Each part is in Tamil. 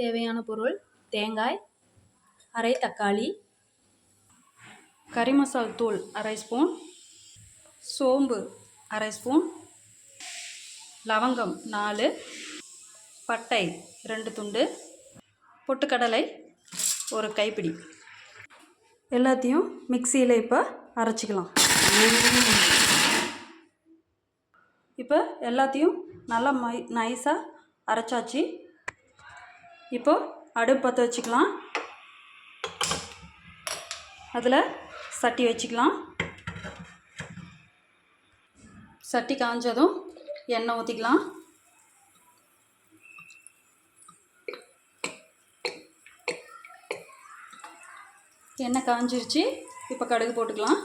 தேவையான பொருள்: தேங்காய், அரை தக்காளி, கறி மசால் தூள் அரை ஸ்பூன், சோம்பு அரை ஸ்பூன், லவங்கம் 4, பட்டை 2 துண்டு, பொட்டுக்கடலை 1 கைப்பிடி. எல்லாத்தையும் மிக்சியில் இப்போ அரைச்சிக்கலாம். இப்போ எல்லாத்தையும் நல்லா நைஸாக அரைச்சாச்சு. இப்போ அடுப்பு பற்ற வச்சுக்கலாம். அதில் சட்டி வச்சுக்கலாம். சட்டி காஞ்சதும் எண்ணெய் ஊற்றிக்கலாம். எண்ணெய் காஞ்சிருச்சு. இப்போ கடுகு போட்டுக்கலாம்.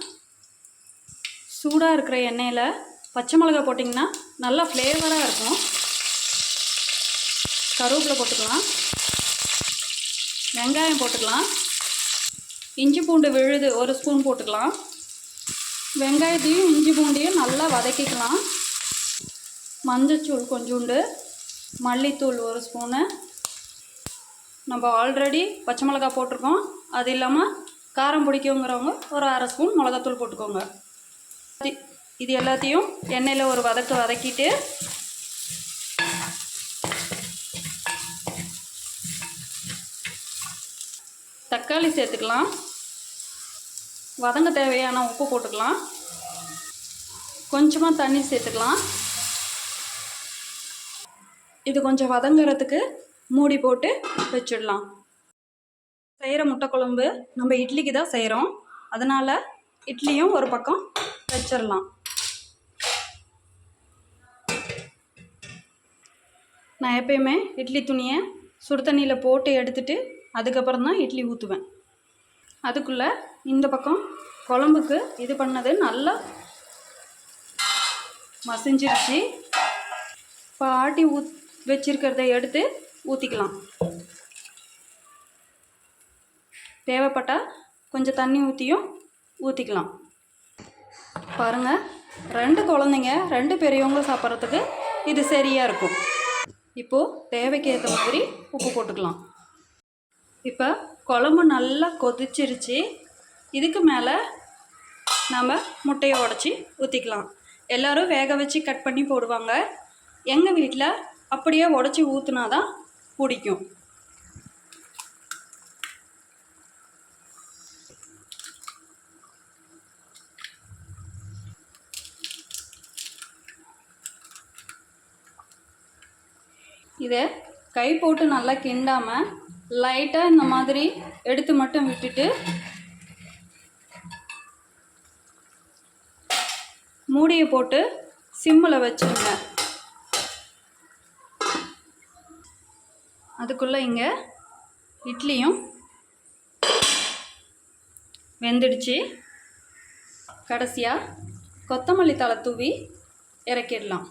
சூடாக இருக்கிற எண்ணெயில் பச்சை மிளகாய் போட்டிங்கன்னா நல்லா ஃப்ளேவராக இருக்கும். கருவேப்பிலை போட்டுக்கலாம். வெங்காயம் போட்டுக்கலாம். இஞ்சி பூண்டு விழுது 1 ஸ்பூன் போட்டுக்கலாம். வெங்காயத்தையும் இஞ்சி பூண்டையும் நல்லா வதக்கிக்கலாம். மஞ்சத்தூள் கொஞ்சோண்டு, மல்லித்தூள் 1 ஸ்பூனு. நம்ம ஆல்ரெடி பச்சை மிளகாய் போட்டிருக்கோம். அது இல்லாமல் காரம் பிடிக்குங்கிறவங்க ஒரு அரை ஸ்பூன் மிளகாத்தூள் போட்டுக்கோங்க. இது எல்லாத்தையும் எண்ணெயில் ஒரு வதக்கிட்டு தக்காளி சேர்த்துக்கலாம். வதங்க தேவையான உப்பு போட்டுக்கலாம். கொஞ்சமாக தண்ணி சேர்த்துக்கலாம். இது கொஞ்சம் வதங்குறதுக்கு மூடி போட்டு வச்சிடலாம். செய்கிற முட்டை குழம்பு நம்ம இட்லிக்கு தான் செய்கிறோம். அதனால் இட்லியும் ஒரு பக்கம் வச்சிடலாம். நான் எப்பயுமே இட்லி துணியை சுடு தண்ணியில் போட்டு எடுத்துட்டு அதுக்கப்புறம் தான் இட்லி ஊற்றுவேன். அதுக்குள்ளே இந்த பக்கம் குழம்புக்கு இது பண்ணது நல்லா மசிஞ்சிருச்சு. இப்போ ஆட்டி வச்சிருக்கிறத எடுத்து ஊற்றிக்கலாம். தேவைப்பட்டால் கொஞ்சம் தண்ணி ஊற்றிக்கலாம். பாருங்கள், 2 குழந்தைங்க 2 பெரியவங்க சாப்பிட்றதுக்கு இது சரியாக இருக்கும். இப்போது தேவைக்கு ஏற்ற மாதிரி உப்பு போட்டுக்கலாம். இப்போ குழம்பு நல்லா கொதிச்சிருச்சு. இதுக்கு மேலே நம்ம முட்டையை உடச்சி ஊற்றிக்கலாம். எல்லோரும் வேக வச்சு கட் பண்ணி போடுவாங்க. எங்கள் வீட்டில் அப்படியே உடச்சி ஊற்றுனா தான் பிடிக்கும். இதை கை போட்டு நல்லா கிண்டாமல் லைட்டாக இந்த மாதிரி எடுத்து மட்டும் விட்டுட்டு மூடியை போட்டு சிம்மில் வச்சுருங்க. அதுக்குள்ளே இங்கே இட்லியும் வெந்துடுச்சு. கடைசியாக கொத்தமல்லி தழை தூவி இறக்கிடலாம்.